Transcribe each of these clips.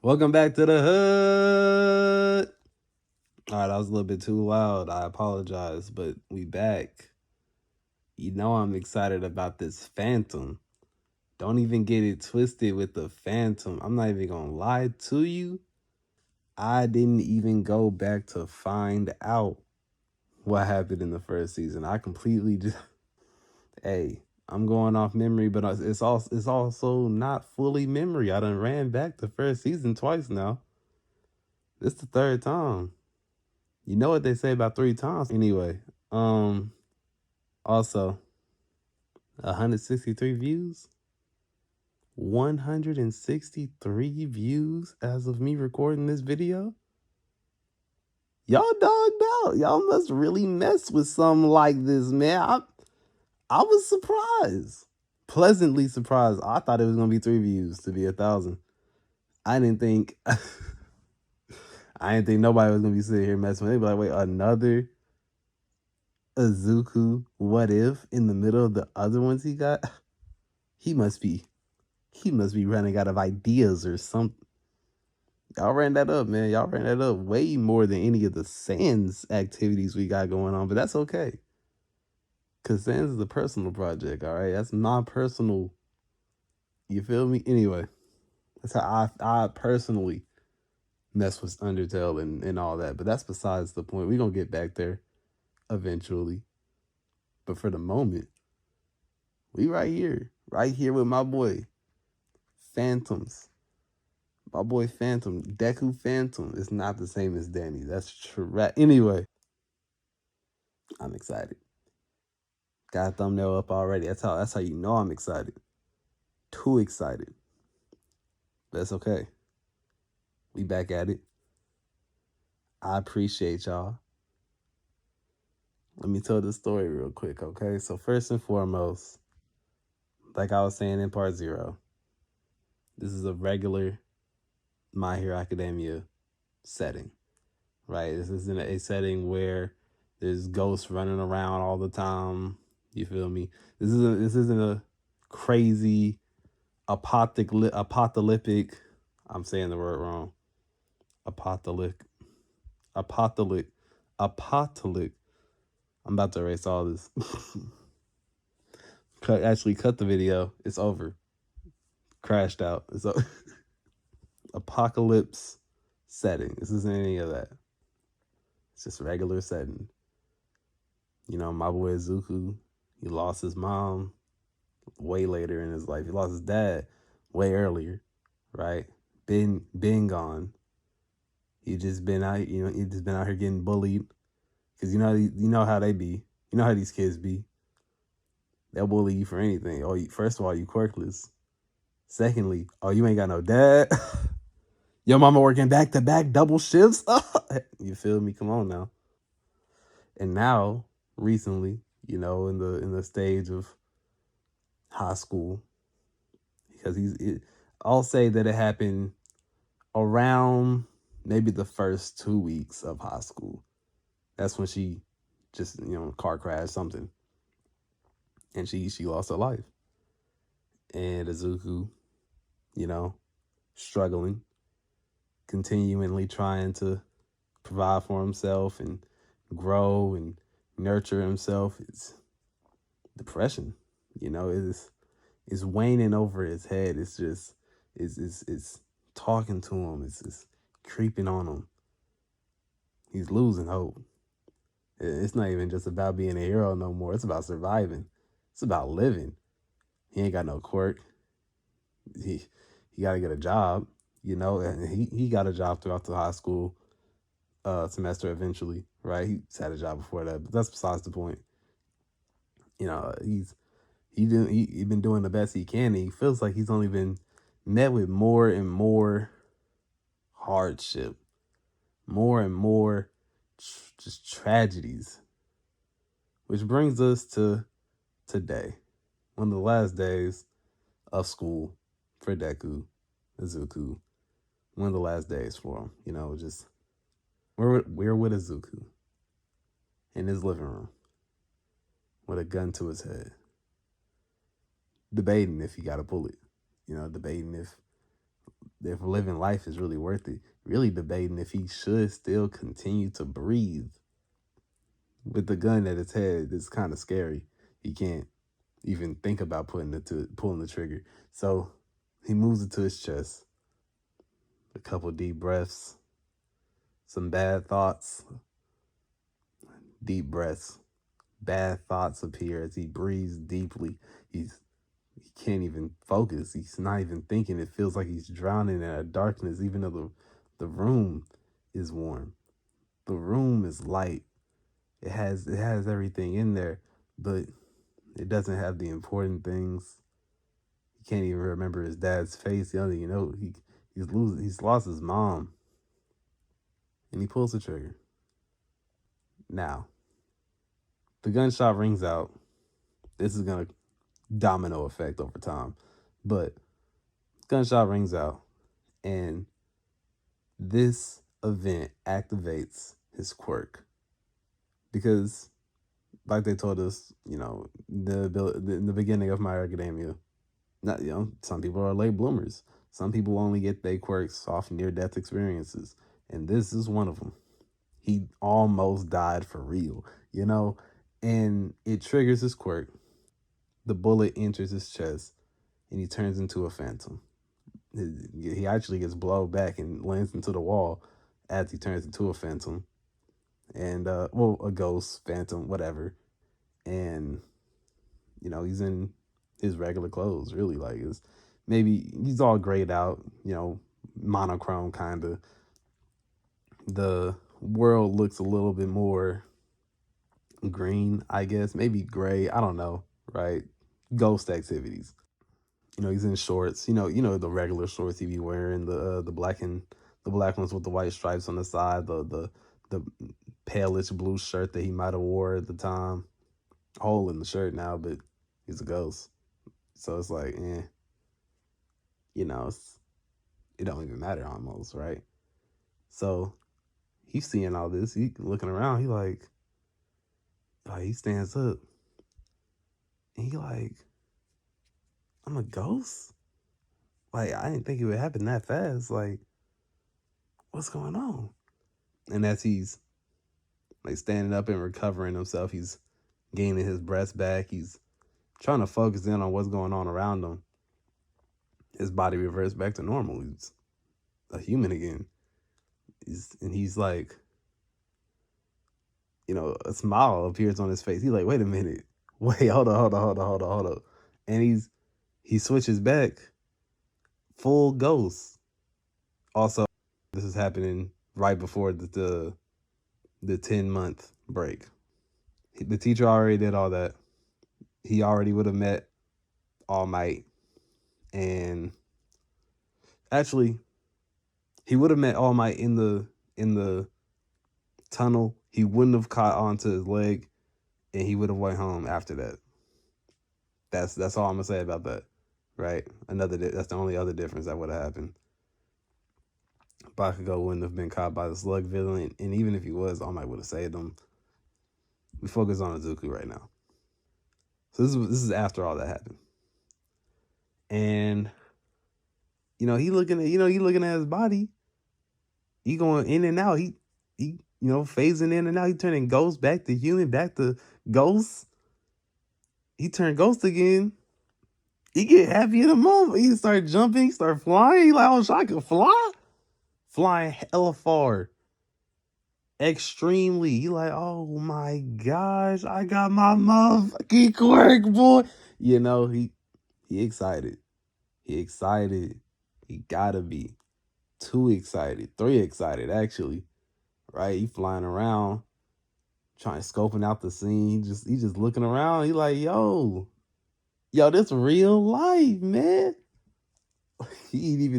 Welcome back to the hood. All right, that was a little bit too loud. I apologize, but we back. You know I'm excited about this Phantom. Don't even get it twisted with the Phantom. I'm not even gonna lie to you. I didn't even go back to find out what happened in the first season. I completely just hey, I'm going off memory, but it's also not fully memory. I done ran back the first season twice now. This the third time. You know what they say about three times anyway. Um Also 163 views. 163 views as of me recording this video. Y'all dogged out. Y'all must really mess with something like this, man. I was surprised. Pleasantly surprised. I thought it was gonna be 3 views to be 1,000. I didn't think I didn't think nobody was gonna be sitting here messing with it. They'd be like, wait, another Izuku what if in the middle of the other ones he got? He must be running out of ideas or something. Y'all ran that up, man. Y'all ran that up way more than any of the Sans activities we got going on, but that's okay. Cause Sans is a personal project, all right? That's my personal, you feel me? Anyway, that's how I personally mess with Undertale and all that. But that's besides the point. We're gonna get back there eventually. But for the moment, we right here with my boy, Phantoms. My boy Phantom, Deku Phantom is not the same as Danny. That's true. Anyway, I'm excited. Got a thumbnail up already. That's how you know I'm excited. Too excited. But it's okay. We back at it. I appreciate y'all. Let me tell the story real quick, okay? So first and foremost, like I was saying in part 0, this is a regular My Hero Academia setting, right? This isn't a setting where there's ghosts running around all the time. You feel me? This isn't a crazy apocalyptic. I'm saying the word wrong. Apocalyptic. Apocalyptic. I'm about to erase all this. Cut the video. It's over. Crashed out. It's a apocalypse setting. This isn't any of that. It's just a regular setting. You know, my boy Zuku, he lost his mom way later in his life. He lost his dad way earlier, right? Been gone. He just been out, he just been out here getting bullied. Cause you know how they be. You know how these kids be. They'll bully you for anything. Oh, first of all, you quirkless. Secondly, oh, you ain't got no dad. Your mama working back to back double shifts. You feel me? Come on now. And now, recently, in the stage of high school, because I'll say that it happened around maybe the first 2 weeks of high school. That's when she just car crash something, and she lost her life. And Izuku, struggling, continually trying to provide for himself and grow and nurture himself. It's depression, it's waning over his head. It's just it's talking to him. It's creeping on him. He's losing hope. It's not even just about being a hero no more. It's about surviving. It's about living. He ain't got no quirk. He got to get a job, and he got a job throughout the high school semester eventually, right? He's had a job before that, but that's besides the point. He's been doing the best he can, and he feels like he's only been met with more and more hardship, more and more just tragedies. Which brings us to today, one of the last days of school for Deku, Izuku. One of the last days for him, just we're with Izuku in his living room with a gun to his head, debating if he got a bullet, debating if if living life is really worth it. Really debating if he should still continue to breathe with the gun at his head. It's kind of scary. He can't even think about pulling the trigger. So he moves it to his chest. A couple deep breaths, some bad thoughts, deep breaths. Bad thoughts appear as he breathes deeply. He can't even focus. He's not even thinking. It feels like he's drowning in a darkness, even though the room is warm. The room is light. It has everything in there, but it doesn't have the important things. He can't even remember his dad's face. He's lost his mom, and he pulls the trigger. Now the gunshot rings out. This is gonna domino effect over time, but gunshot rings out, and this event activates his quirk because, like they told us, in the beginning of My Academia, not some people are late bloomers. Some people only get their quirks off near-death experiences, and this is one of them. He almost died for real, and it triggers his quirk. The bullet enters his chest, and he turns into a phantom. He actually gets blown back and lands into the wall as he turns into a phantom, and a ghost, phantom, whatever. And he's in his regular clothes, really. Like, it's maybe he's all grayed out, monochrome kind of. The world looks a little bit more green, I guess, maybe gray. I don't know, right? Ghost activities. He's in shorts. The regular shorts he be wearing, the black ones with the white stripes on the side, the palish blue shirt that he might have wore at the time. Hole in the shirt now, but he's a ghost. So it's like, it don't even matter almost, right? So he's seeing all this. He looking around. He stands up. And he like, I'm a ghost? Like, I didn't think it would happen that fast. Like, what's going on? And as he's like standing up and recovering himself, he's gaining his breath back. He's trying to focus in on what's going on around him. His body reverts back to normal. He's a human again. He's like, a smile appears on his face. He's like, wait a minute. Wait, hold on. And he switches back full ghost. Also, this is happening right before the 10-month break. The teacher already did all that. He already would have met All Might. And actually, he would have met All Might in the tunnel. He wouldn't have caught onto his leg, and he would have went home after that. That's all I'm gonna say about that, right? That's the only other difference that would have happened. Bakugo wouldn't have been caught by the slug villain, and even if he was, All Might would have saved him. We focus on Izuku right now. So this is after all that happened, and he looking at his body. He going in and out. He phasing in and out. He turning ghost back to human, back to ghost. He turned ghost again. He get happy in a moment. He start jumping. He start flying. He like, oh, I can fly. Flying hella far. Extremely. He like, oh my gosh, I got my motherfucking quirk, boy. He excited. He excited. He gotta be. Too excited. 3 excited, actually. Right? He flying around, trying scoping out the scene. He just looking around. He like, yo, this real life, man. He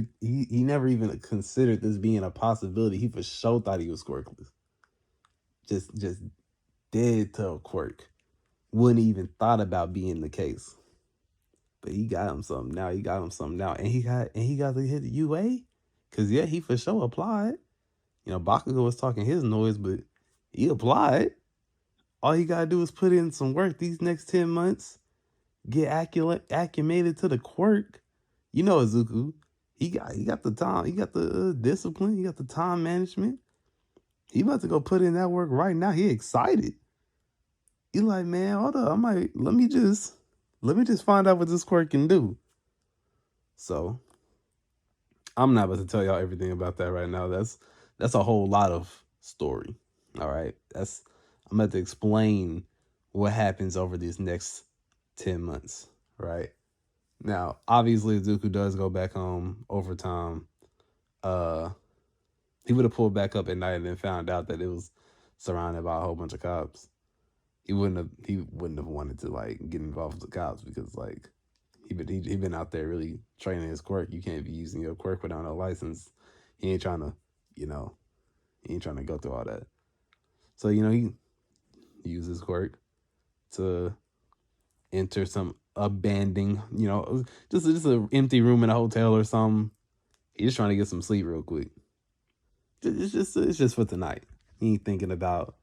never even considered this being a possibility. He for sure thought he was quirkless. Just dead to a quirk. Wouldn't even thought about being the case. But he got him something now. And he got to hit the UA. Cause yeah, he for sure applied. Bakugo was talking his noise, but he applied. All he gotta do is put in some work these next 10 months, get acclimated to the quirk. Izuku, He got the time. He got the discipline. He got the time management. He about to go put in that work right now. He excited. He like, man, hold up. I might let me just find out what this quirk can do. So I'm not about to tell y'all everything about that right now. That's a whole lot of story. All right. I'm about to explain what happens over these next 10 months. Right. Now, obviously, if Dooku does go back home over time, uh, he would have pulled back up at night and then found out that it was surrounded by a whole bunch of cops. He wouldn't have wanted to like get involved with the cops because like he been out there really training his quirk. You can't be using your quirk without no license. He ain't trying to, you know, he ain't trying to go through all that. So he uses his quirk to enter some abandoned, just an empty room in a hotel or something. He's just trying to get some sleep real quick. It's just for tonight. He ain't thinking about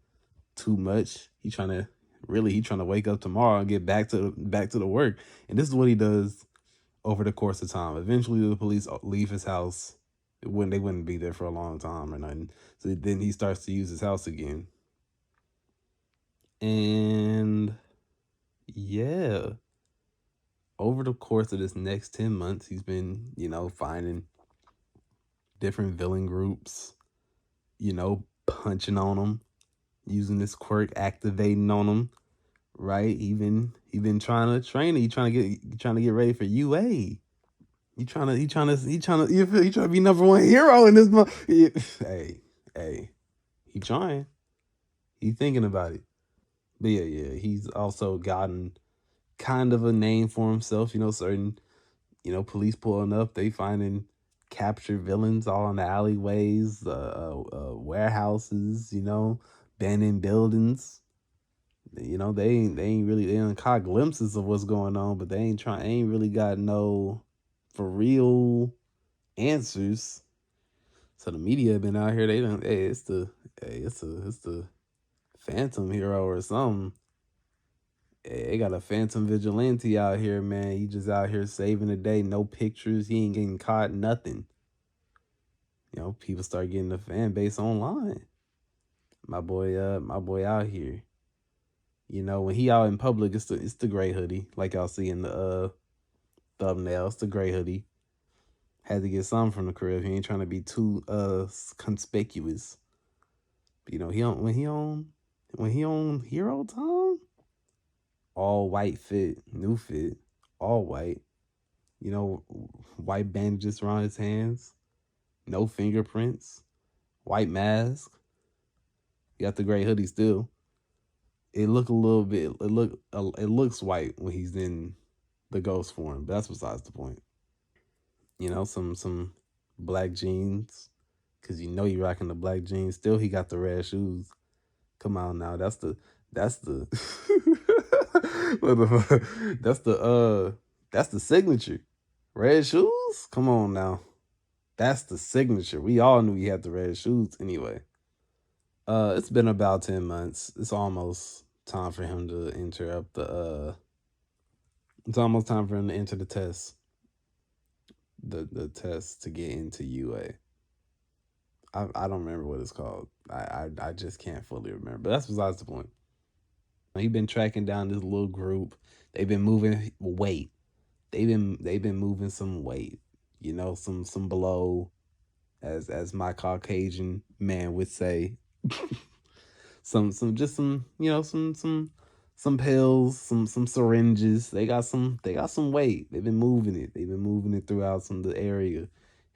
too much. He trying to wake up tomorrow and get back to the work. And this is what he does over the course of time. Eventually, the police leave his house when they wouldn't be there for a long time or nothing. So then he starts to use his house again. And yeah, over the course of this next 10 months, he's been, finding different villain groups, punching on them, using this quirk, activating on them. Right? He been trying to train it. He trying to get ready for UA. He trying to be number one hero in this month. Hey, he trying. He thinking about it. But yeah, he's also gotten kind of a name for himself. Certain police pulling up, they finding captured villains all in the alleyways, warehouses, abandoned buildings. They ain't caught glimpses of what's going on, but they ain't really got no for real answers. So the media been out here. They don't. It's the Phantom hero or something. Hey, they got a Phantom vigilante out here, man. He just out here saving the day. No pictures. He ain't getting caught. Nothing. People start getting the fan base online. My boy out here. When he out in public, it's the gray hoodie, like y'all see in the thumbnail. It's the gray hoodie. Had to get something from the crib. He ain't trying to be too conspicuous. But, when he on hero time, all white fit, new fit, all white. White bandages around his hands, no fingerprints, white mask. He got the gray hoodie still. It look a little bit. It looks white when he's in the ghost form, but that's besides the point. Some black jeans, cause you rocking the black jeans. Still, he got the red shoes. Come on now, that's the what the fuck? That's the signature. Red shoes. Come on now, that's the signature. We all knew he had the red shoes anyway. It's been about 10 months. It's almost time for him to enter up the. It's almost time for him to enter the test. The test to get into UA. I don't remember what it's called. I just can't fully remember. But that's besides the point. He been tracking down this little group. They've been moving weight. They've been moving some weight. Some blow, as my Caucasian man would say. some pills, some syringes. They got some weight. They've been moving it. They've been moving it throughout some of the area.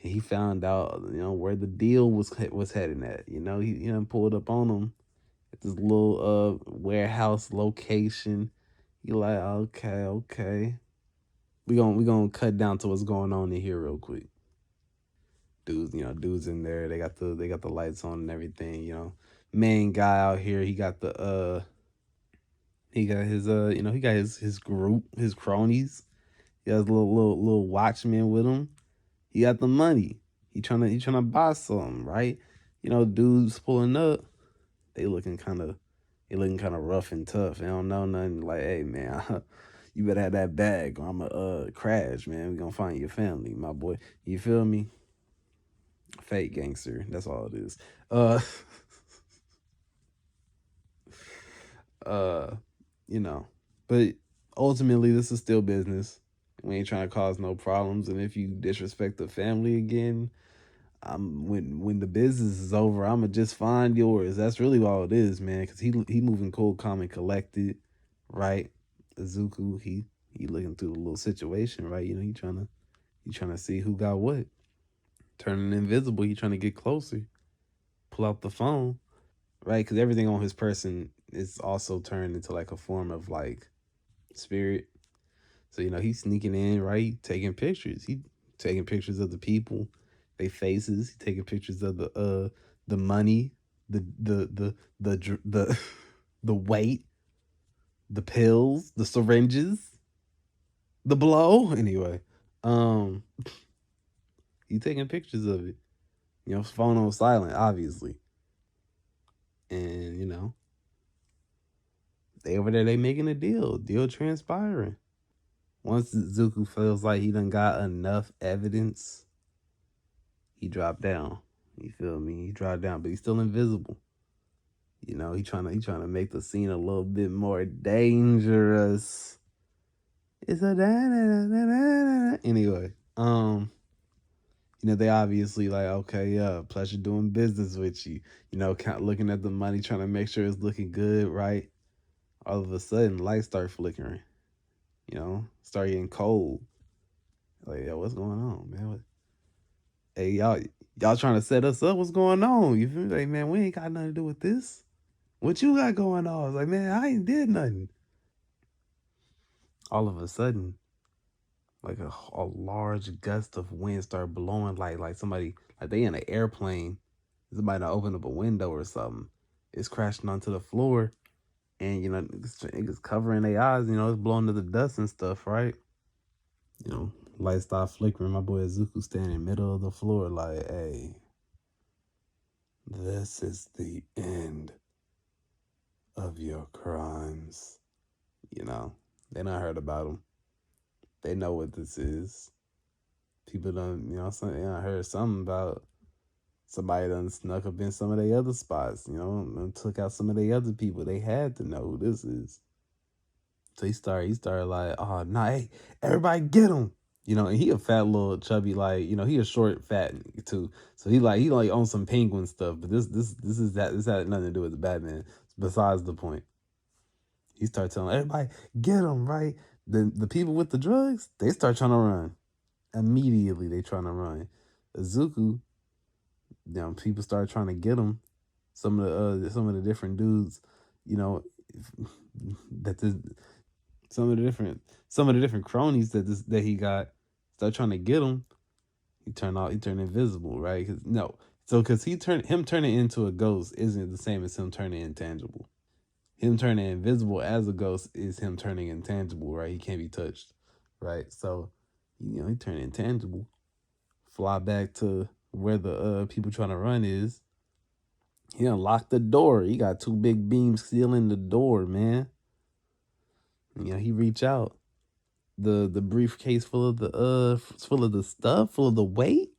And he found out, where the deal was heading at. He done pulled up on them at this little warehouse location. You like, okay. We gonna cut down to what's going on in here real quick. Dudes in there. They got the lights on and everything. Main guy out here. He got his group, his cronies. He has little watchmen with him. He got the money. He trying to buy something, right? Dudes pulling up. They looking kind of rough and tough. They don't know nothing. Like, hey man, You better have that bag or I'm going to crash, man. We going to find your family, my boy. You feel me? Fake gangster. That's all it is. Uh, uh, you know, but ultimately, this is still business. We ain't trying to cause no problems. And if you disrespect the family again, when the business is over, I'ma just find yours. That's really all it is, man. Cause he moving cool, calm, and collected, right? Izuku, he looking through the little situation, right? You know, he trying to see who got what. Turning invisible, he trying to get closer. Pull out the phone, right? Because everything on his person is also turned into like a form of like spirit. So you know he's sneaking in, right? Taking pictures. He taking pictures of the people, they faces. He taking pictures of the money, the the weight, the pills, the syringes, the blow. Anyway, um, he taking pictures of it. You know, phone on silent, obviously, and you know they over there. They making a deal. Deal transpiring. Once Zuko feels like he done got enough evidence, he dropped down. You feel me? He dropped down, but he's still invisible. You know, he trying to make the scene a little bit more dangerous. It's a anyway. You know, they obviously like, okay, yeah, pleasure doing business with you. You know, kind of looking at the money, trying to make sure it's looking good, right? All of a sudden, lights start flickering. You know, start getting cold. Like, yeah, what's going on, man? Hey, y'all trying to set us up? What's going on? You feel me? Like, man, we ain't got nothing to do with this. What you got going on? I was like, man, I ain't did nothing. All of a sudden, like a large gust of wind started blowing, like somebody, like they in an airplane. Somebody to open up a window or something. It's crashing onto the floor, and you know it's covering their eyes. You know, it's blowing to the dust and stuff, right? You know, lights start flickering. My boy Zuko standing in the middle of the floor, like, hey, this is the end of your crimes. You know, they not heard about him. They know what this is. People done, you know, I heard something about somebody done snuck up in some of their other spots, you know, and took out some of the other people. They had to know who this is. So he started like, oh, nah, hey, everybody get him. You know, and he a fat little chubby, like, you know, he a short fat too. So he like on some penguin stuff, but this had nothing to do with the Batman. Besides the point. He started telling everybody, get him, right? The people with the drugs, they start trying to run. Immediately they trying to run. Izuku, you know, people started trying to get him. Some of the different dudes, you know, that this some of the different cronies that he got start trying to get him. He turned invisible, right? Cause, no, so because him turning into a ghost isn't the same as him turning intangible. Him turning invisible as a ghost is him turning intangible, right? He can't be touched, right? So, you know, he turned intangible. Fly back to where the people trying to run is. He unlocked the door. He got two big beams sealing the door, man. You know, he reach out. The briefcase full of the stuff, full of the weight.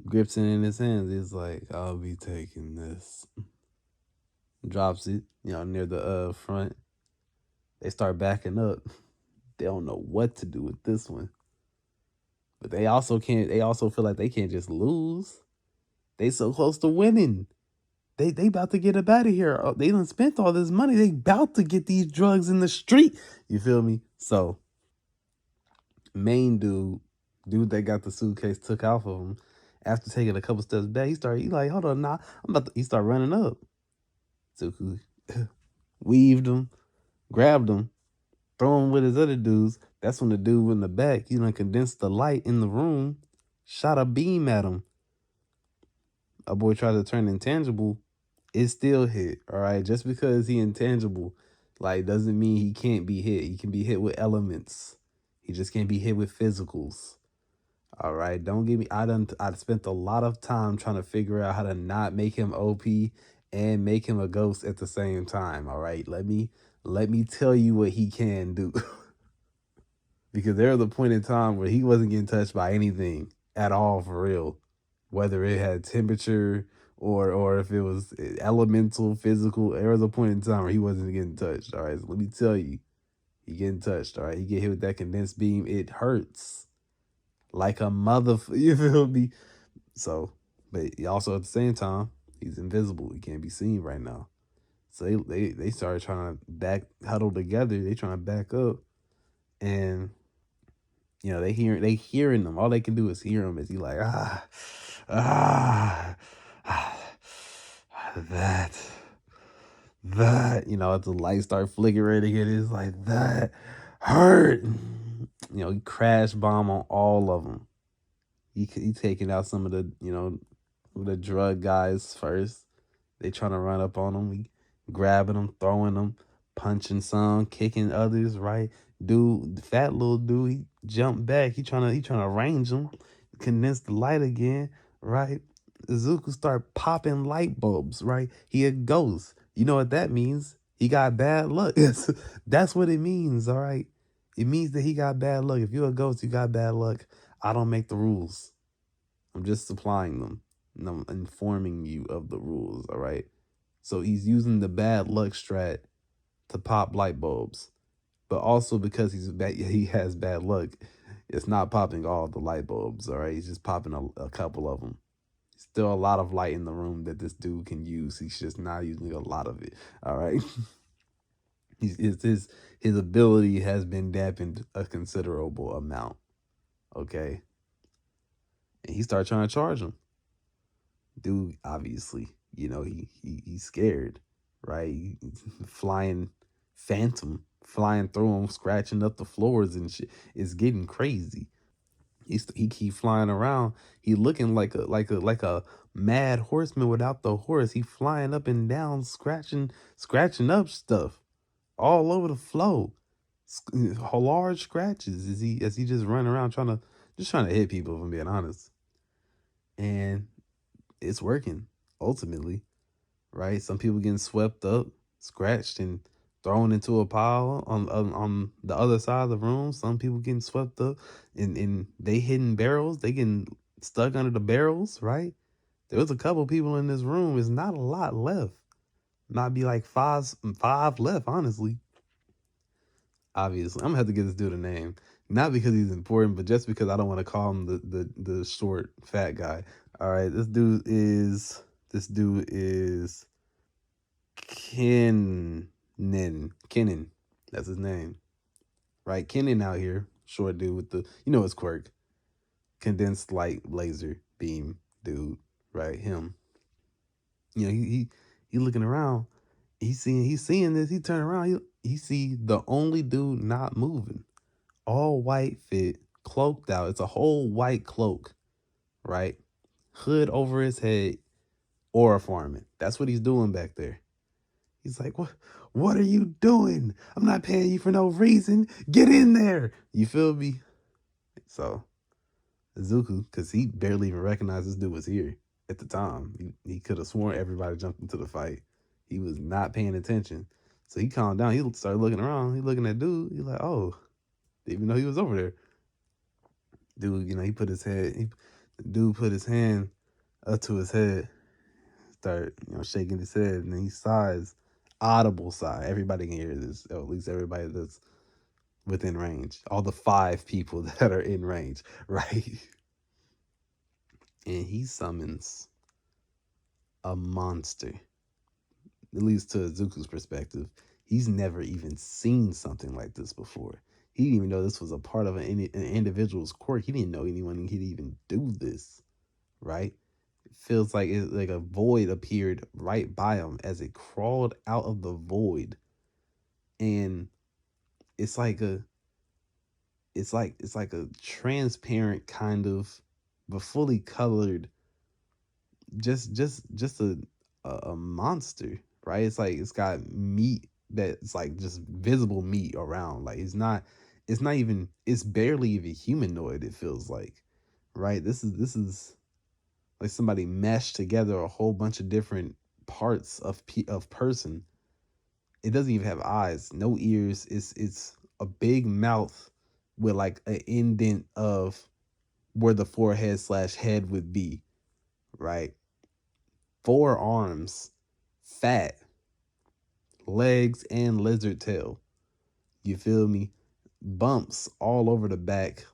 Grips it in his hands. He's like, I'll be taking this. Drops it, you know, near the front. They start backing up. They don't know what to do with this one. But they also feel like they can't just lose. They so close to winning. They about to get up out of here. They done spent all this money. They about to get these drugs in the street. You feel me? So main dude that got the suitcase took off of him. After taking a couple steps back, he like, hold on, nah. He start running up. Zuku weaved him, grabbed him, throw him with his other dudes. That's when the dude in the back, he done condensed the light in the room, shot a beam at him. A boy tried to turn intangible, it still hit. All right, just because he intangible, like doesn't mean he can't be hit. He can be hit with elements. He just can't be hit with physicals. All right, don't give me. I spent a lot of time trying to figure out how to not make him OP and make him a ghost at the same time. All right, let me tell you what he can do. because there was a point in time where he wasn't getting touched by anything at all for real, whether it had temperature or if it was elemental, physical. There was a point in time where he wasn't getting touched. All right, so let me tell you, he getting touched. All right, he get hit with that condensed beam. It hurts like a mother. You feel me? So, but also at the same time, he's invisible. He can't be seen right now. So they started trying to back huddle together. They trying to back up, and they hearing them. All they can do is hear him as he like ah, ah that as the lights start flickering again, it's like that hurt. He crash bomb on all of them. He taking out some of the drug guys first. They trying to run up on him. We grabbing them, throwing them, punching some, kicking others. Right, dude, the fat little dude, he jumped back. He trying to range him, condense the light again. Right, Izuku start popping light bulbs. Right, he a ghost. You know what that means? He got bad luck. That's what it means. All right, it means that he got bad luck. If you're a ghost, you got bad luck. I don't make the rules. I'm just supplying them. And I'm informing you of the rules. All right. So he's using the bad luck strat to pop light bulbs, but also because he has bad luck, it's not popping all the light bulbs. All right, he's just popping a couple of them. Still a lot of light in the room that this dude can use. He's just not using a lot of it. All right, his ability has been dampened a considerable amount. Okay, and he started trying to charge him. Dude, obviously, he's scared, right? Flying phantom, flying through him, scratching up the floors and shit. It's getting crazy. He keep flying around. He looking like a mad horseman without the horse. He flying up and down, scratching up stuff all over the floor. Large scratches as he just run around trying to hit people. If I'm being honest, and it's working ultimately, right? Some people getting swept up, scratched, and thrown into a pile on the other side of the room. Some people getting swept up and they hitting barrels. They getting stuck under the barrels, right? There was a couple people in this room. It's not a lot left. Might be like five left, honestly. Obviously, I'm gonna have to get this dude a name. Not because he's important, but just because I don't want to call him the short fat guy. All right, this dude is Kennen. That's his name. Right? Kennen out here. Short dude with his quirk. Condensed light laser beam dude. Right? Him. He looking around. He's seeing this. He turn around. He see the only dude not moving. All white fit, cloaked out. It's a whole white cloak. Right? Hood over his head. Aura farming. That's what he's doing back there. He's like, what are you doing? I'm not paying you for no reason. Get in there. You feel me? So Izuku, because he barely even recognized this dude was here at the time. He could have sworn everybody jumped into the fight. He was not paying attention. So he calmed down. He started looking around. He looking at dude. He's like, oh, didn't even know he was over there. Dude, he put his head, dude put his hand up to his head, start, shaking his head, and then he sighs. Audible sigh. Everybody can hear this, or at least everybody that's within range. All the 5 people that are in range, right? And he summons a monster. At least to Izuku's perspective, he's never even seen something like this before. He didn't even know this was a part of an individual's quirk. He didn't know anyone could even do this, right? It feels like a void appeared right by him as it crawled out of the void, and it's like a transparent kind of, but fully colored, just a monster, right? It's like it's got meat that's like just visible meat around. Like it's barely even humanoid. It feels like, right? This is like somebody meshed together a whole bunch of different parts of person. It doesn't even have eyes, no ears. It's a big mouth with like an indent of where the forehead slash head would be, right? 4 arms, fat, legs, and lizard tail. You feel me? Bumps all over the back,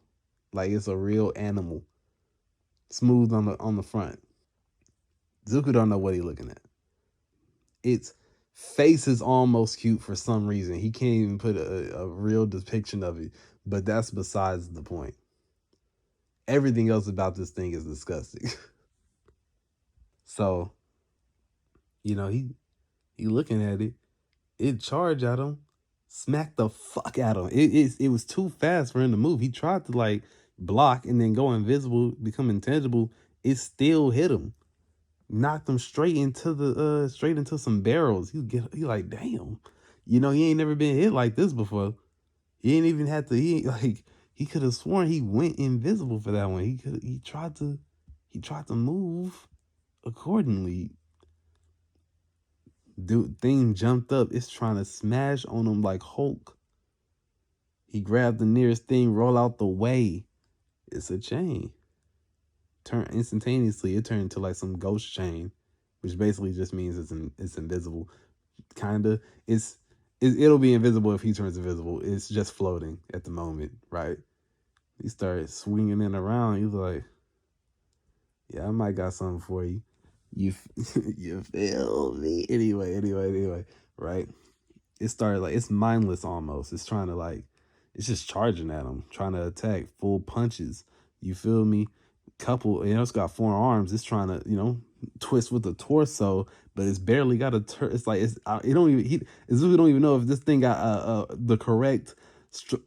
like it's a real animal. Smooth on the front. Zuko don't know what he looking at. Its face is almost cute for some reason. He can't even put a real depiction of it, but that's besides the point. Everything else about this thing is disgusting. So, he looking at it. It charged at him, smacked the fuck out of him. It was too fast for him to move. He tried to like block and then go invisible, become intangible. It still hit him, knocked him straight into some barrels. He like, damn, he ain't never been hit like this before. He ain't even had to. He could have sworn he went invisible for that one. He tried to move accordingly. Dude, thing jumped up. It's trying to smash on him like Hulk. He grabbed the nearest thing, roll out the way. It's a chain. Turn instantaneously. It turned into like some ghost chain, which basically just means it's invisible. Kinda. It'll be invisible if he turns invisible. It's just floating at the moment, right? He started swinging it around. He was like, "Yeah, I might got something for you." You you feel me? Anyway, right? It started like it's mindless almost. It's trying to like it's just charging at him, trying to attack full punches. You feel me? It's got 4 arms. It's trying to, twist with the torso, but it's barely got a it's like it don't even it's really don't even know if this thing got the correct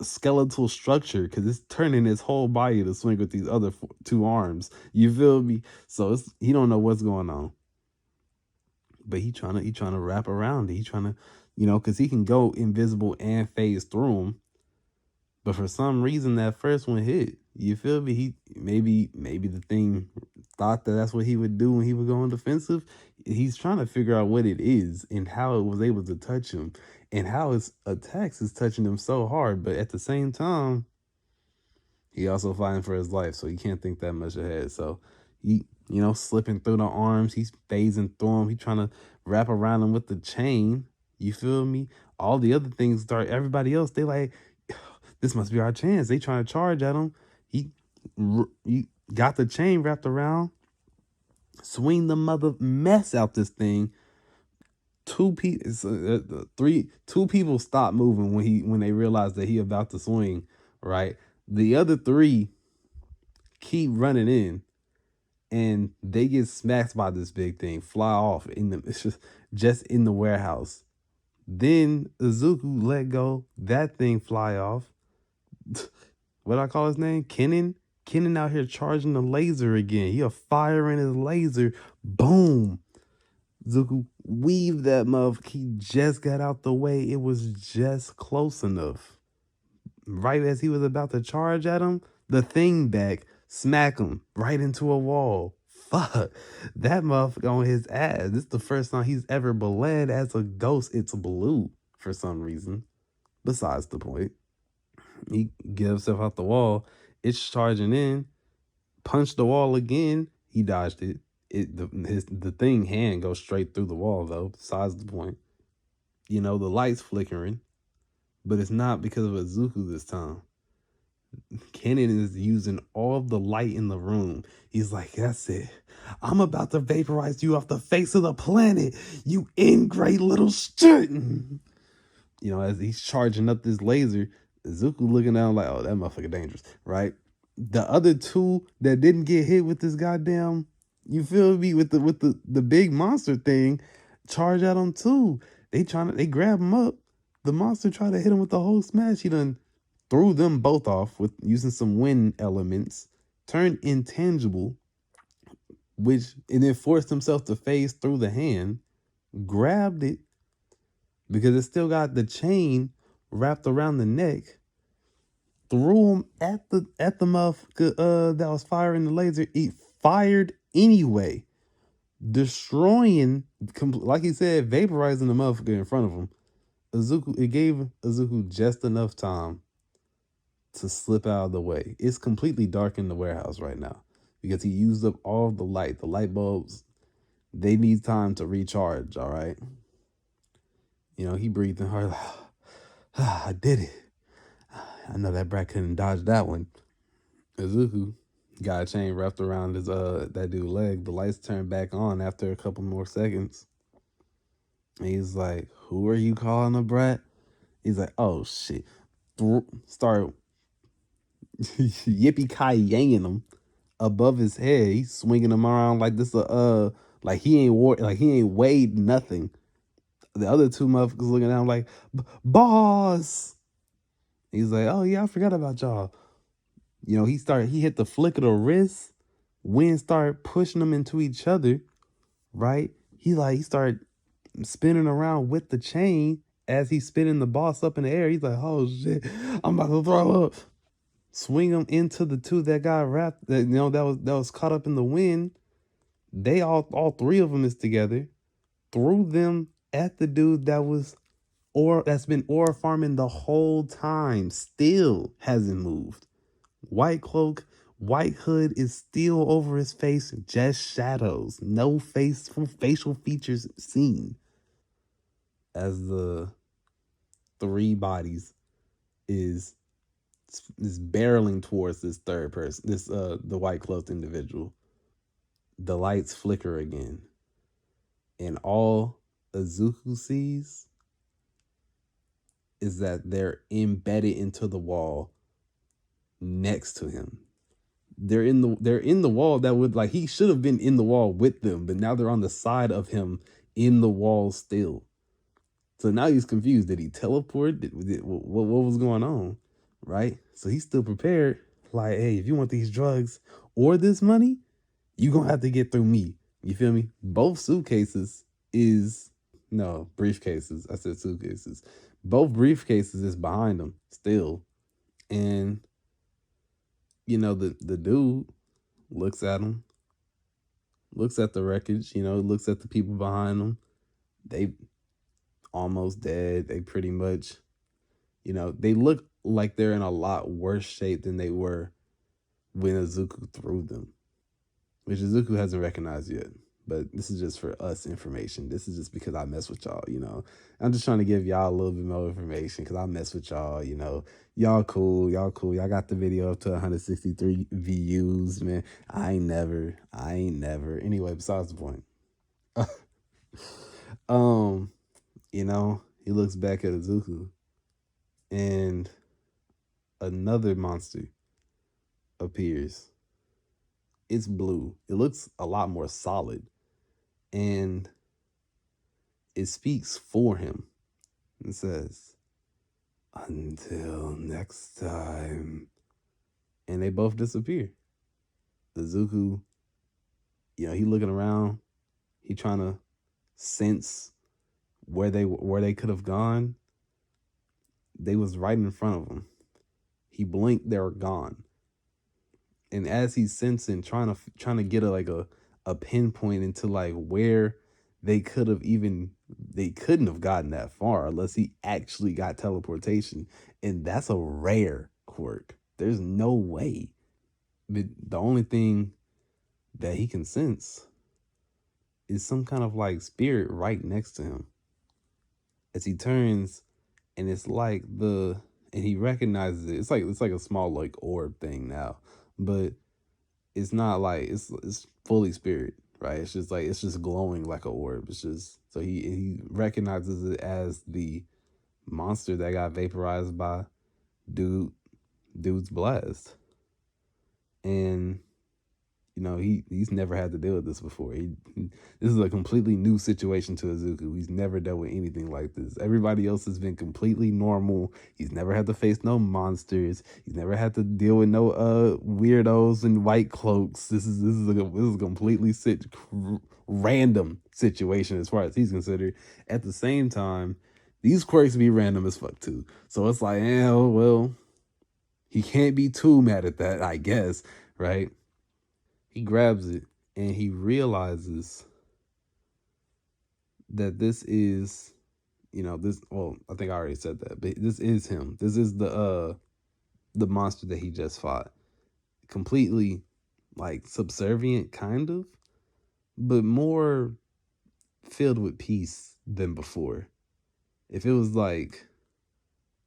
skeletal structure because it's turning his whole body to swing with these other 2 arms. You feel me? So he don't know what's going on, but he trying to wrap around it. He trying to, because he can go invisible and phase through them. But for some reason, that first one hit. You feel me? Maybe the thing thought that that's what he would do when he would go on defensive. He's trying to figure out what it is and how it was able to touch him and how his attacks is touching him so hard. But at the same time, he also fighting for his life, so he can't think that much ahead. So he, slipping through the arms, he's phasing through him. He trying to wrap around him with the chain. You feel me? All the other things start. Everybody else, they like, this must be our chance. They trying to charge at him. He got the chain wrapped around. Swing the mother mess out this thing. Two people stop moving when they realize that he about to swing. Right, the other 3 keep running in, and they get smacked by this big thing, fly off it's just in the warehouse. Then Izuku let go, that thing fly off. What I call his name? Kennen out here charging the laser again. He a firing his laser. Boom. Zuko weaved that motherfucker. He just got out the way. It was just close enough. Right as he was about to charge at him, the thing back, smack him right into a wall. Fuck. That motherfucker on his ass. This is the first time he's ever bled as a ghost. It's blue for some reason. Besides the point. He get himself out the wall. It's charging in. Punched the wall again. He dodged it. The thing hand goes straight through the wall though. Besides the point. The light's flickering, but it's not because of Izuku this time. Kennen is using all of the light in the room. He's like, that's it. I'm about to vaporize you off the face of the planet. You ingrate little shit. As he's charging up this laser, Zuko looking down like, oh, that motherfucker dangerous, right? The other 2 that didn't get hit with this goddamn, you feel me, with the big monster thing, charge at him too. They grab him up. The monster tried to hit him with the whole smash. He done threw them both off with using some wind elements, turned intangible, and then forced himself to phase through the hand, grabbed it, because it still got the chain wrapped around the neck, threw him at the motherfucker that was firing the laser. It fired anyway, destroying, like he said, vaporizing the motherfucker in front of him. It gave Izuku just enough time to slip out of the way. It's completely dark in the warehouse right now because he used up all the light. The light bulbs, they need time to recharge, all right? He breathing hard. I did it. I know that brat couldn't dodge that one. Izuku got a chain wrapped around his that dude's leg. The lights turned back on after a couple more seconds. And he's like, "Who are you calling a brat?" He's like, "Oh shit!" Start yippee ki yanging him above his head. He's swinging him around like this. Like he ain't weighed nothing. The other two motherfuckers looking at him like, "Boss." He's like, "Oh yeah, I forgot about y'all." He hit the flick of the wrist. Wind started pushing them into each other, right? He started spinning around with the chain as he's spinning the boss up in the air. He's like, "Oh shit, I'm about to throw up." Swing him into the two that got wrapped. That was caught up in the wind. They all three of them is together. Threw them at the dude that's been ore farming the whole time. Still hasn't moved. White cloak, white hood is still over his face, just shadows. No facial features seen. As the three bodies is barreling towards this third person, the white cloaked individual. The lights flicker again, and all Izuku sees is that they're embedded into the wall next to him. They're in the wall that would, like, he should have been in the wall with them, but now they're on the side of him in the wall still. So now he's confused. Did he teleport? What was going on? Right? So he's still prepared. Like, hey, if you want these drugs or this money, you gonna have to get through me. You feel me? Both suitcases is no briefcases. I said suitcases. Both briefcases is behind him still. And the dude looks at him, looks at the wreckage, looks at the people behind him. They almost dead. They pretty much, they look like they're in a lot worse shape than they were when Izuku threw them, which Izuku hasn't recognized yet. But this is just for us information. This is just because I mess with y'all. I'm just trying to give y'all a little bit more information because I mess with y'all. Y'all cool. Y'all cool. Y'all got the video up to 163 views, man. I ain't never. Anyway, besides the point. um, he looks back at Izuku and another monster appears. It's blue. It looks a lot more solid. And it speaks for him. It says, "Until next time." And they both disappear. Izuku, he looking around. He trying to sense where they could have gone. They was right in front of him. He blinked, they were gone. And as he's sensing, trying to get a pinpoint into like where they couldn't have gotten that far unless he actually got teleportation, and that's a rare quirk. There's no way. But the only thing that he can sense is some kind of like spirit right next to him. As he turns, and and he recognizes it. It's like a small like orb thing now, but it's not like it's fully spirit, right? It's just glowing like a orb. It's just so he recognizes it as the monster that got vaporized by dude's blast. And he's never had to deal with this before. This is a completely new situation to Izuku. He's never dealt with anything like this. Everybody else has been completely normal. He's never had to face no monsters. He's never had to deal with no weirdos in white cloaks. This is a completely random situation as far as he's considered. At the same time, these quirks be random as fuck too. So it's like, well, he can't be too mad at that, I guess, right? He grabs it and he realizes that this is, this. Well, I think I already said that, but this is him. This is the monster that he just fought. Completely like subservient, kind of, but more filled with peace than before. If it was like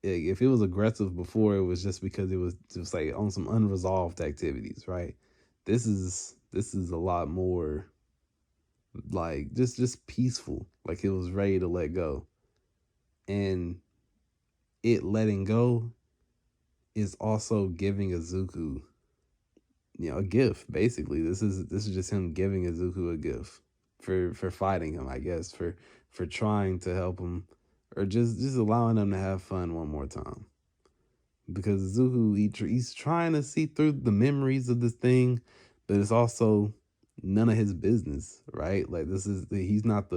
if it was aggressive before, it was just because it was just like on some unresolved activities, right? This is a lot more like just peaceful, like it was ready to let go. And it letting go is also giving Izuku, a gift. Basically, this is just him giving Izuku a gift for fighting him, I guess, for trying to help him, or just allowing him to have fun one more time. Because Izuku, he's trying to see through the memories of this thing, but it's also none of his business, right? Like he's not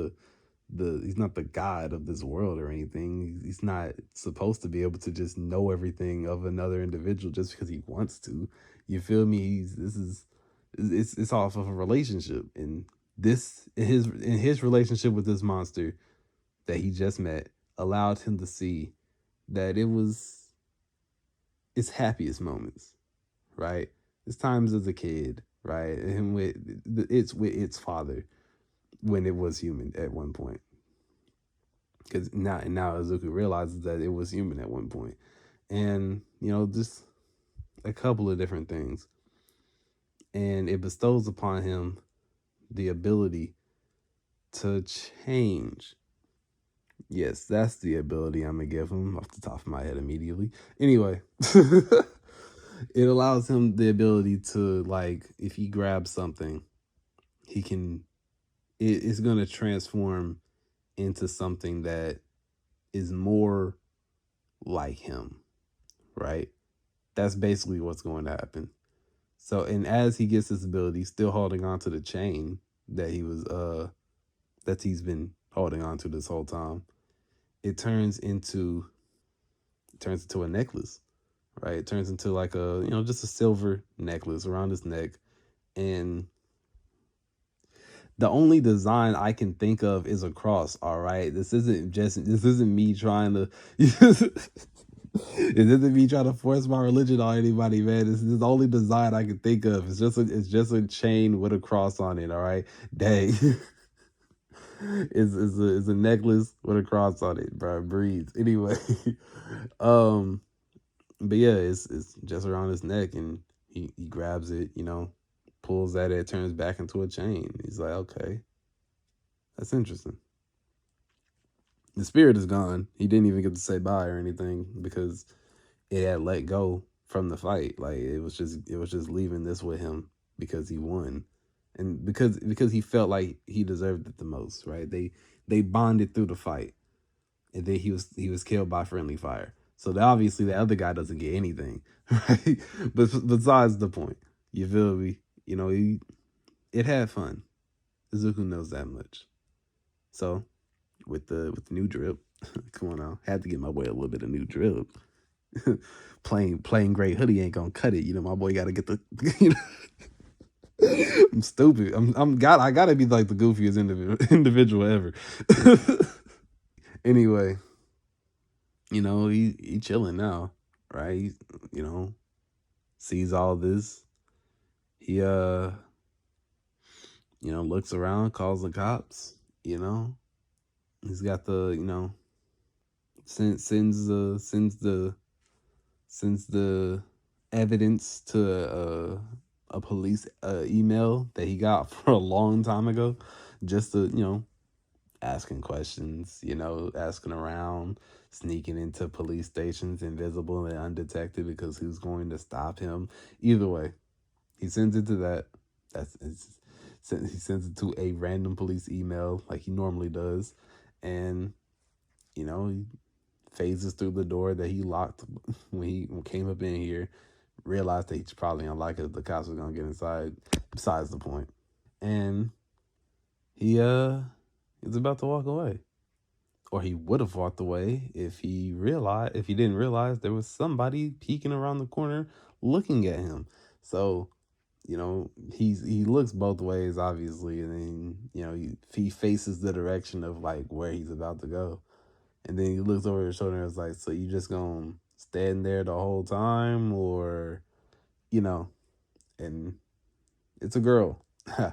he's not the god of this world or anything. He's not supposed to be able to just know everything of another individual just because he wants to. You feel me? It's off of a relationship, and this in his relationship with this monster that he just met allowed him to see that it was its happiest moments, right? It's times as a kid, right? And with its father when it was human at one point. Because now Izuku realizes that it was human at one point, and just a couple of different things, and it bestows upon him the ability to change. Yes, that's the ability I'm gonna give him off the top of my head immediately. Anyway, it allows him the ability to, like, if he grabs something, he can. It's gonna transform into something that is more like him, right? That's basically what's going to happen. So, and as he gets this ability, still holding on to the chain that he's been holding on to this whole time, it turns into a necklace, right? It turns into like just a silver necklace around his neck. And the only design I can think of is a cross. All right, this isn't me trying to. It isn't me trying to force my religion on anybody, man. This is the only design I can think of. It's just a chain with a cross on it. All right, dang. It's a necklace with a cross on it, bro. Breathe. Anyway, um, but yeah, it's just around his neck, and he grabs it, pulls at it, turns back into a chain. He's like, okay, that's interesting. The spirit is gone. He didn't even get to say bye or anything because it had let go from the fight. Like it was just leaving this with him because he won, and because he felt like he deserved it the most. Right? They bonded through the fight, and then he was killed by friendly fire. So obviously the other guy doesn't get anything, right? But besides the point, you feel me? It had fun. Izuku knows that much. So with the new drip, come on now, had to get my boy a little bit of new drip. plain gray hoodie ain't gonna cut it. My boy got to get the. I'm stupid. I gotta be like the goofiest individual ever. Anyway, he chilling now, right? You know, sees all this. He looks around, calls the cops. He's got the sends the evidence to a police email that he got for a long time ago, just to asking questions, asking around, sneaking into police stations invisible and undetected because who's going to stop him? Either way, he sends it to that. He sends it to a random police email like he normally does, and he phases through the door that he locked when he came up in here. Realized that he's probably unlikely that the cops were gonna get inside. Besides the point, and he is about to walk away, or he would have walked away if he didn't realize there was somebody peeking around the corner looking at him. So he looks both ways obviously, and then he faces the direction of like where he's about to go, and then he looks over his shoulder and is like, so you just gonna staying there the whole time, or you know, and it's a girl.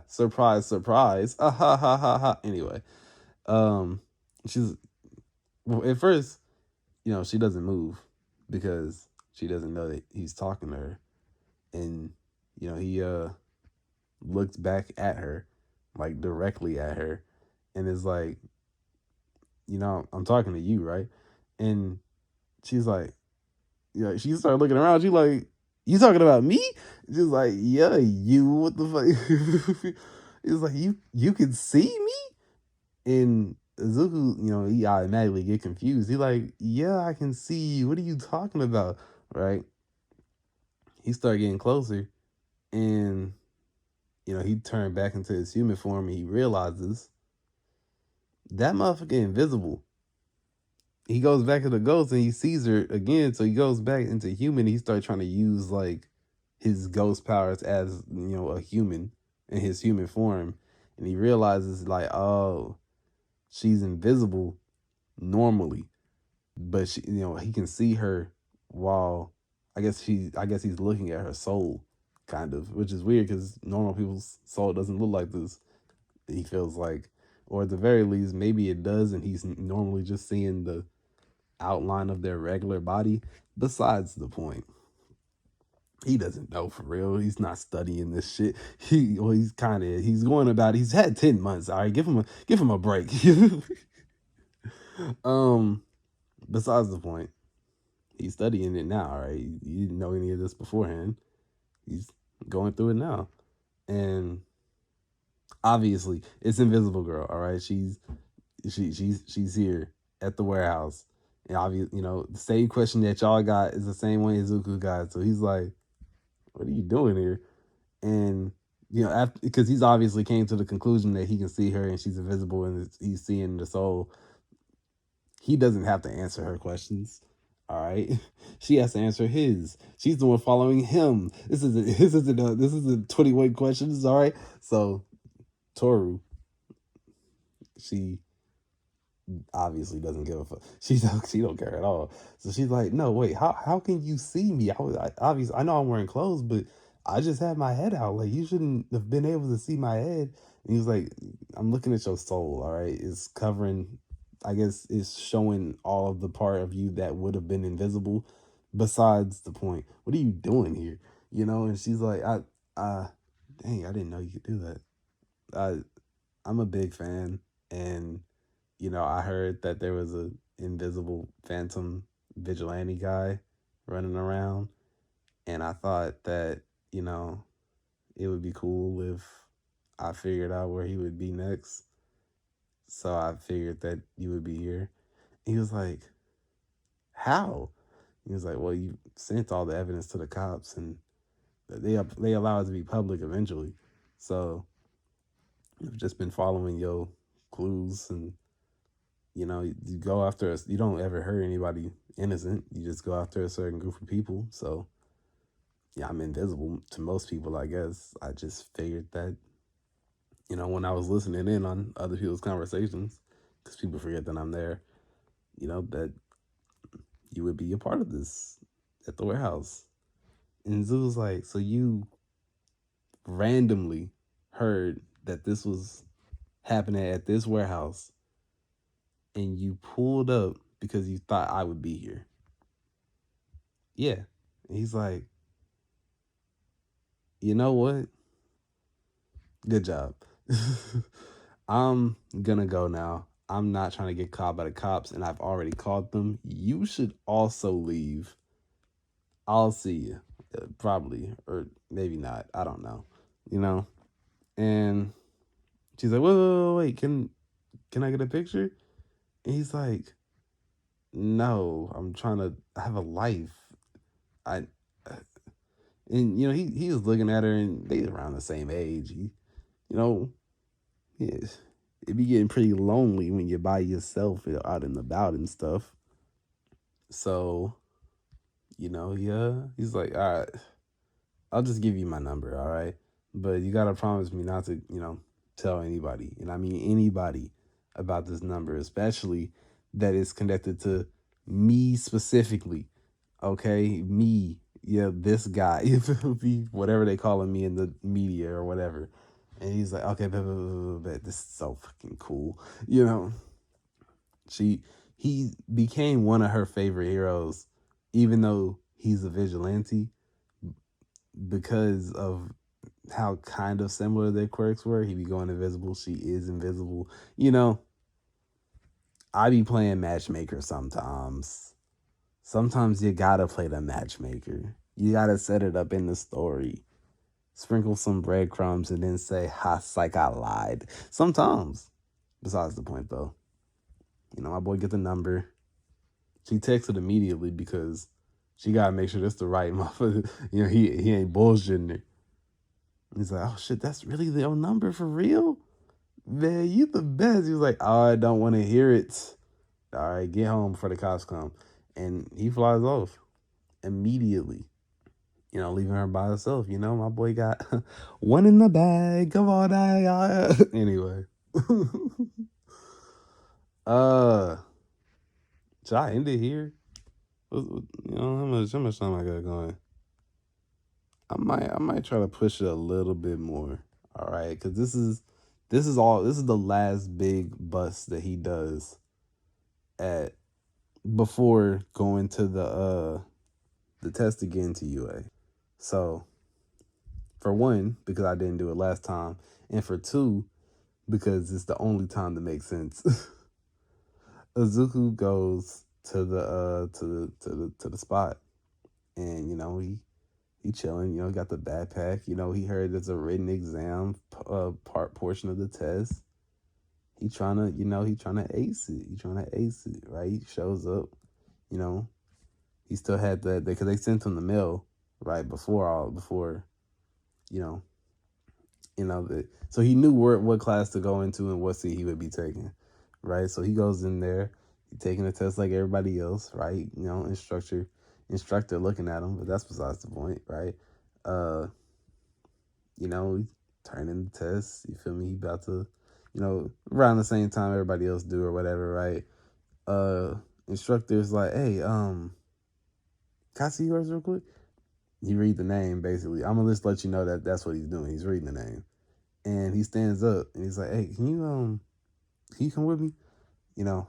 Surprise, surprise. Ah, ha ha ha ha. Anyway, um, she's well, at first, she doesn't move because she doesn't know that he's talking to her, and he looks back at her, like directly at her, and is like, I'm talking to you, right? And she's like, she started looking around. She like, you talking about me? She's like, yeah, you. What the fuck? He's like, you can see me? And Zuko, he automatically get confused. He like, yeah, I can see you. What are you talking about? Right? He started getting closer, and he turned back into his human form, and he realizes that motherfucker invisible. He goes back to the ghost and he sees her again, so he goes back into human. He starts trying to use like his ghost powers as a human in his human form, and he realizes like, oh, she's invisible normally, but she, he can see her while I guess he's looking at her soul, kind of, which is weird because normal people's soul doesn't look like this. He feels like, or at the very least, maybe it does, and he's normally just seeing the outline of their regular body. Besides the point, he doesn't know for real. He's not studying this shit. He's going about. He's had 10 months. All right, give him a break. um, besides the point, he's studying it now. All right, you didn't know any of this beforehand. He's going through it now, and obviously, it's Invisible Girl. All right, she's here at the warehouse. And obviously, the same question that y'all got is the same one Izuku got. So he's like, what are you doing here? And after, because he's obviously came to the conclusion that he can see her and she's invisible and he's seeing the soul. He doesn't have to answer her questions. All right, she has to answer his. She's the one following him. This is a 21 questions. All right, so Toru, she obviously doesn't give a fuck. She don't care at all. So she's like, no, wait, how can you see me? Obviously I know I'm wearing clothes, but I just had my head out. Like you shouldn't have been able to see my head. And he was like, I'm looking at your soul. All right, it's covering. I guess it's showing all of the part of you that would have been invisible. Besides the point, what are you doing here? And she's like, dang, I didn't know you could do that. I'm a big fan, and I heard that there was a invisible phantom vigilante guy running around, and I thought that it would be cool if I figured out where he would be next. So I figured that you would be here. He was like, "How?" He was like, "Well, you sent all the evidence to the cops, and they allow it to be public eventually. So you've just been following your clues and." You go after us. You don't ever hurt anybody innocent. You just go after a certain group of people. So, yeah, I'm invisible to most people, I guess. I just figured that, when I was listening in on other people's conversations, because people forget that I'm there, that you would be a part of this at the warehouse. And Zoo was like, so you randomly heard that this was happening at this warehouse and you pulled up because you thought I would be here. Yeah. And he's like, you know what? Good job. I'm gonna go now. I'm not trying to get caught by the cops, and I've already called them. You should also leave. I'll see you. Probably, or maybe not. I don't know. You know? And she's like, wait. Can I get a picture? And he's like, no, I'm trying to have a life. I and he was looking at her and they around the same age. You know, yeah, it be getting pretty lonely when you're by yourself out and about and stuff. So, yeah, he's like, all right, I'll just give you my number, all right? But you gotta promise me not to, tell anybody, and I mean anybody about this number, especially that it's connected to me specifically. Okay, me, yeah, this guy, whatever they calling me in the media or whatever. And he's like, okay, this is so fucking cool. You know, she he became one of her favorite heroes, even though he's a vigilante, because of how kind of similar their quirks were. He be going invisible, she is invisible. You know, I be playing matchmaker sometimes. Sometimes you gotta play the matchmaker. You gotta set it up in the story. Sprinkle some breadcrumbs and then say, ha, psych, I lied. Sometimes. Besides the point, though. You know, my boy get the number. She texted immediately because she gotta make sure that's the right motherfucker. You know, he ain't bullshitting her. He's like, oh shit, that's really your number for real? Man, you the best. He was like, oh, I don't want to hear it. All right, get home before the cops come. And he flies off immediately. You know, leaving her by herself. You know, my boy got one in the bag. Come on, anyway. uh, should I end it here? You know, how much time I got going? I might try to push it a little bit more. All right, because this is the last big bust that he does at before going to the test again to UA. So for one, because I didn't do it last time, and for two, because it's the only time that makes sense. Izuku goes to the spot, and you know he chilling. You know, got the backpack. You know, he heard there's a written exam part portion of the test. He trying to ace it. He trying to ace it, right? He shows up. You know, he still had that because they sent him the mail right before you know so he knew what class to go into and what seat he would be taking, right? So he goes in there, he taking a test like everybody else, right? You know, instructor looking at him, but that's besides the point, right? Uh, you know, he turning the test. You feel me? He about to, around the same time everybody else do or whatever, right? Uh, Instructor's like, hey, can I see yours real quick? You read the name basically. I'm gonna just let you know that that's what he's doing. He's reading the name. And he stands up and he's like, "Hey, can you come with me?" You know,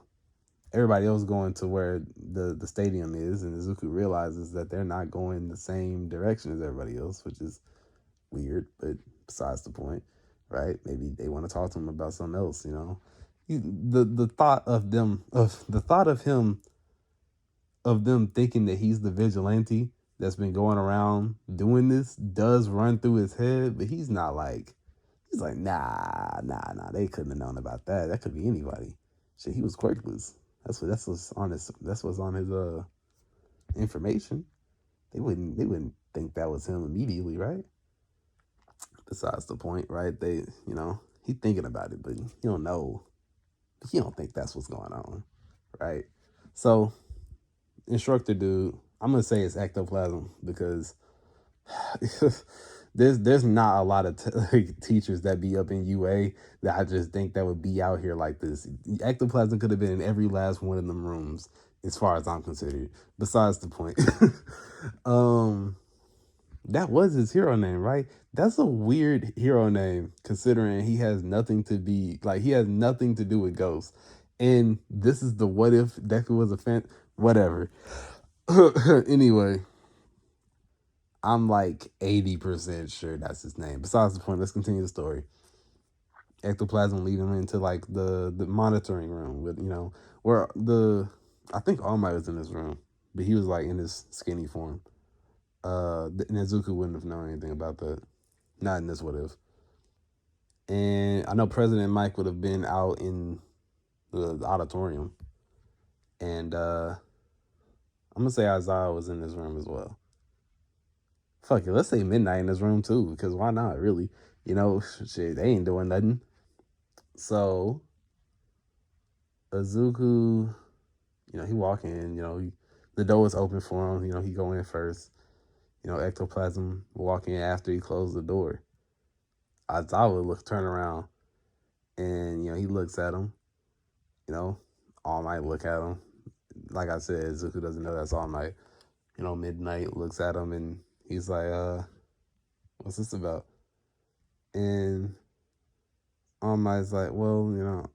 everybody else going to where the stadium is, and Izuku realizes that they're not going the same direction as everybody else, which is weird, but besides the point, right? Maybe they want to talk to him about something else. You know, the thought of him of them thinking that he's the vigilante that's been going around doing this does run through his head, but he's not like. He's like, nah. They couldn't have known about that. That could be anybody. Shit, he was quirkless. That's what's on his information. They wouldn't think that was him immediately, right? Besides the point, right? He thinking about it, but he don't know. He don't think that's what's going on, right? So, instructor dude, I'm gonna say it's ectoplasm because there's not a lot of teachers that be up in UA that I just think that would be out here like this. Ectoplasm could have been in every last one of them rooms, as far as I'm considered. Besides the point, that was his hero name, right? That's a weird hero name considering he has nothing to be like. He has nothing to do with ghosts, and this is the what if Deku was a fan. Whatever. Anyway. I'm like 80% sure that's his name. Besides the point, let's continue the story. Ectoplasm lead him into like the monitoring room with, where I think All Might was in this room, but he was like in his skinny form. Nezuko wouldn't have known anything about that. Not in this what if. And I know President Mike would have been out in the auditorium. And I'm gonna say Isaiah was in this room as well. Fuck it, let's say Midnight in this room too, because why not, really? Shit, they ain't doing nothing. So, Izuku, he walk in, the door is open for him, he go in first. Ectoplasm walk in after he closed the door. Aizawa turn around, and, he looks at him, All Might look at him. Like I said, Izuku doesn't know that's All Might. midnight, looks at him and he's like, what's this about? And All Might's like, well,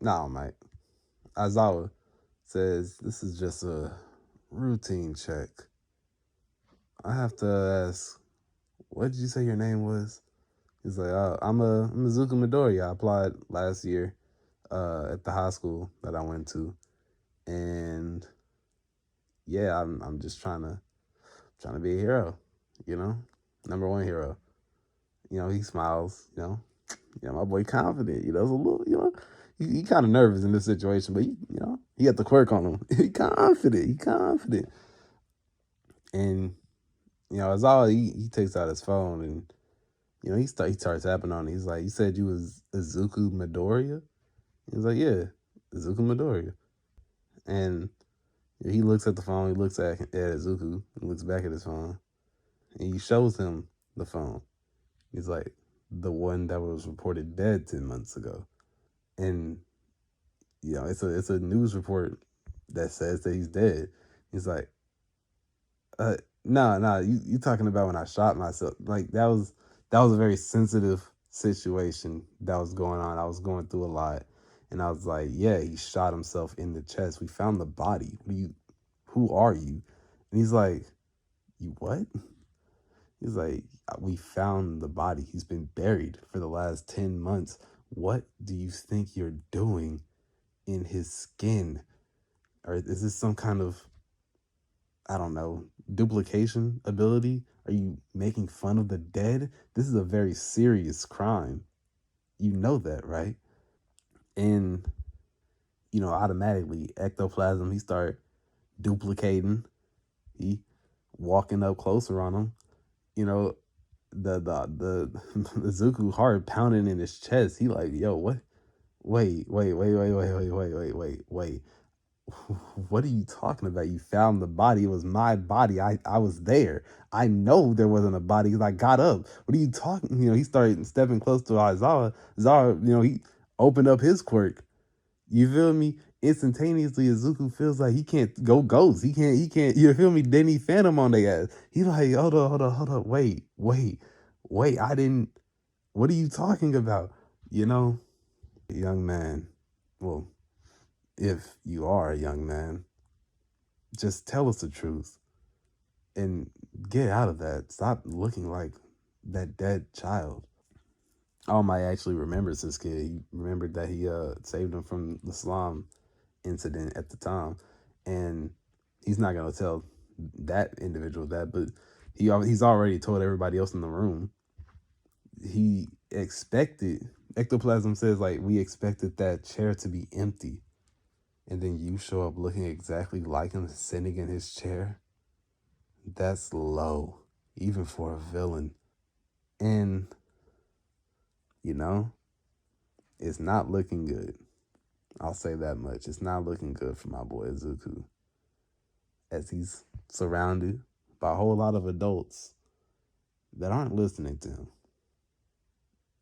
not All Might. Aizawa says, this is just a routine check. I have to ask, what did you say your name was? He's like, I'm a Zuko Midori. I applied last year at the high school that I went to. And yeah, I'm just trying to be a hero, number one hero. He smiles, my boy confident, it's a little, he kind of nervous in this situation, but he got the quirk on him. He confident. And, as all he takes out his phone and, he starts tapping on it. He's like, you said you was Izuku Midoriya? He's like, yeah, Izuku Midoriya. And he looks at the phone, he looks at Izuku, he looks back at his phone, and he shows him the phone. He's like, the one that was reported dead 10 months ago. And, it's a news report that says that he's dead. He's like, no, you talking about when I shot myself. Like, that was a very sensitive situation that was going on. I was going through a lot. And I was like, yeah, he shot himself in the chest. We found the body. Who are you? And he's like, you what? He's like, we found the body. He's been buried for the last 10 months. What do you think you're doing in his skin? Or is this some kind of, I don't know, duplication ability? Are you making fun of the dead? This is a very serious crime. You know that, right? And, automatically, ectoplasm, he start duplicating. He walking up closer on him. The Zuku heart pounding in his chest. He like, yo, what? Wait. What are you talking about? You found the body. It was my body. I was there. I know there wasn't a body because I got up. What are you talking? He started stepping close to Aizawa. Zara, he opened up his quirk. You feel me? Instantaneously, Izuku feels like he can't go ghost. He can't, you feel me? Then he phantom on their ass. He like, hold on. Wait. I didn't, what are you talking about? Young man, well, if you are a young man, just tell us the truth and get out of that. Stop looking like that dead child. All Might actually remembers this kid. He remembered that he saved him from the slum incident at the time, and he's not gonna tell that individual that, but he's already told everybody else in the room. He expected, ectoplasm says, like, we expected that chair to be empty, and then you show up looking exactly like him sitting in his chair. That's low, even for a villain. And it's not looking good. I'll say that much. It's not looking good for my boy Zuku, as he's surrounded by a whole lot of adults that aren't listening to him.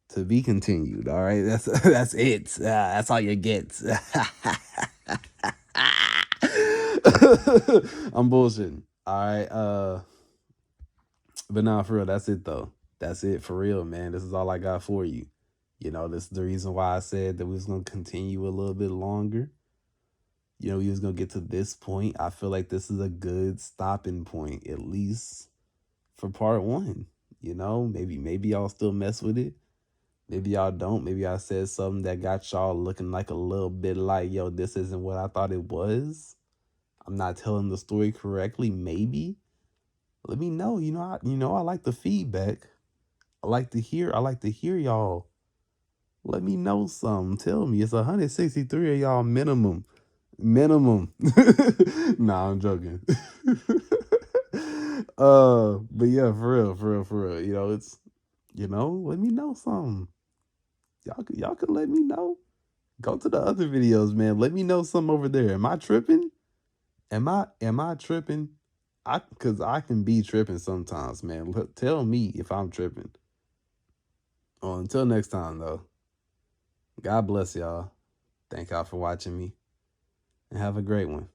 To be continued. All right, that's it. That's all you get. I'm bullshitting. All right. But nah, for real, that's it though. That's it for real, man. This is all I got for you. This is the reason why I said that we was gonna continue a little bit longer. We was gonna get to this point. I feel like this is a good stopping point, at least for part one. Maybe y'all still mess with it. Maybe y'all don't. Maybe I said something that got y'all looking like a little bit like, yo, this isn't what I thought it was. I'm not telling the story correctly. Maybe. Let me know. I like the feedback. I like to hear y'all. Let me know something. Tell me. It's 163 of y'all minimum. Nah, I'm joking. But yeah, for real. It's let me know something. Y'all could let me know. Go to the other videos, man. Let me know something over there. Am I tripping? Am I tripping? Cause I can be tripping sometimes, man. Tell me if I'm tripping. Well, until next time though. God bless y'all. Thank y'all for watching me. And have a great one.